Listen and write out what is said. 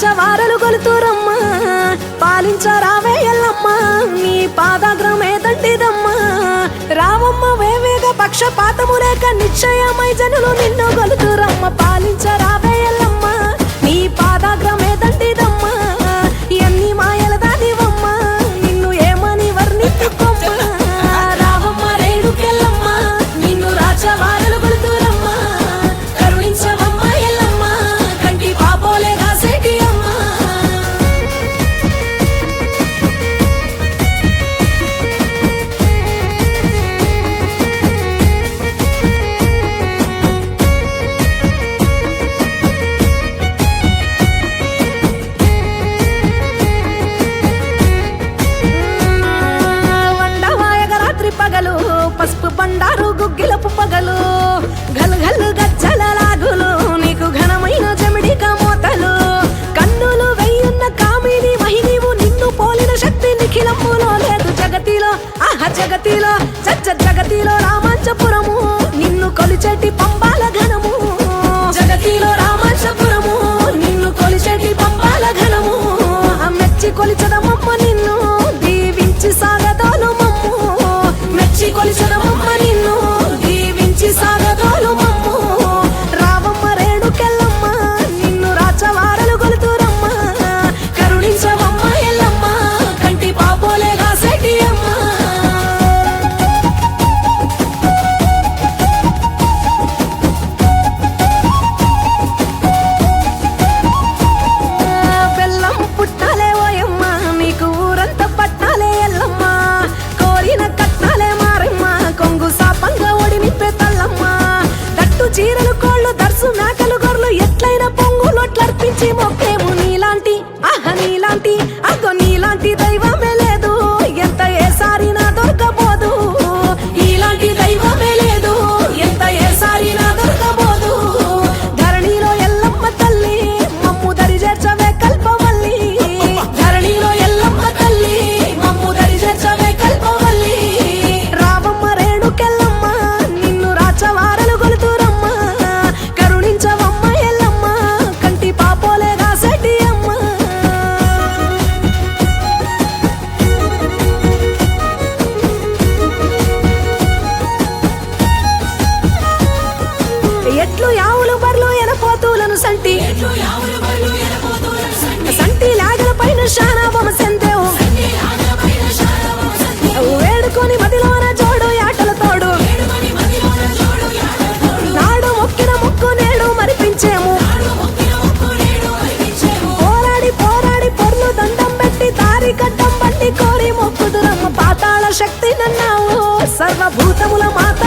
రాచవారలు గొలుతురమ్మ పాలించరావే ఎల్లమ్మ నీ పాదాగ్రమే దండిదమ్మ రావమ్మ వేవేగ పక్షపాతము లేక నిశ్చయమై జనులు నిన్ను గొలుతురమ్మ పాలించరావే ఎల్లమ్మ నీ పాదాగ్రమే దండిదమ్మ ఎన్ని మాయల దానివమ్మ నిన్ను ఏమని వర్ణించుకోమ్మ రావమ్మ రేణుకెల్లమ్మ నిన్ను రాచవారలు గొలుతురమ్మ కరుణించవమ్మ ఎల్లమ్మ కంటి పాపోలే కాసేటి అమ్మ పగలు పసుపు బండారు గుగ్గిలపు పగలు గల్ గల్ గజ్జల లాగులు నీకు ఘనమైన జమిడిక మోతలు కన్నులు వెయ్యున్న కామిని మహినివు నిన్ను పోలిన శక్తి నిఖిలములో లేదు జగతిలో ఆహ జగతిలో జగతిలో రామాంచపురము నిన్ను కొలిచెటి పంబాల ఘనము జగతిలో రామాంచపురము నిన్ను కొలిచెటి పంబాల ఘనము మెచ్చి కొలిచదమమ్మ నిన్ను దీవించి సాగదోలు మమ్ము మెచ్చి కొలిచదమమ్మ నిన్ను దీవించి సాగదోలు మమ్ము రావమ్మ రేణుకెల్లమ్మ నిన్ను రాచవారలు గొలుతురమ్మ కరుణించవమ్మ ఎల్లమ్మ కంటి పాపోలే కాసేటి అమ్మ బెల్లం పుట్టాలే ఓయమ్మ నీకు ఊరంతా పట్టాలే ఎల్లమ్మ కోరిన కట్నాలే మారమ్మ కొంగు సాపంగా ఒడి నింపే తల్లమ్మ దట్టు చీరలు కోళ్ళు దర్సు మేకలు గొర్రెలు ఎట్లయిన పొంగులొట్లర్పించి మొక్కేము నీలాంటి ఆహ నీలాంటి అగో నీలాంటి దైవమే లేదు ఎంత ఏసారినా దొరకబోదు నీలాంటి దైవమే లేదు ఎంత ఏసారినా దొరకబోదు ధరణిలో ఎల్లమ్మ తల్లి మమ్ము దరి చేర్చవే కల్పవల్లి ధరణిలో ఎల్లమ్మ తల్లి మమ్ము దరి చేర్చవే కల్పవల్లి రావమ్మ రేణుకెల్లమ్మ నిన్ను రాచవారలు గొలుతురమ్మ కరుణించవమ్మ ఎల్లమ్మ కంటి పాపోలే కాసేటి అమ్మ ఎట్లు యావులు బర్లు ఎనపోతులను సంటి సంటి లాగల పైన శానాబమ సెందేవు వేడుకొని మదిలోన జోడు ఆటల తోడు నాడు మొక్కిన మొక్కు నేడు మరిపించేము పోరాడి పోరాడి పొర్లు దండం పెట్టి తారి కట్టం బండి కోరి మొక్కుదురమ్మ పాతాళ శక్తి నన్నావు సర్వభూతముల మాత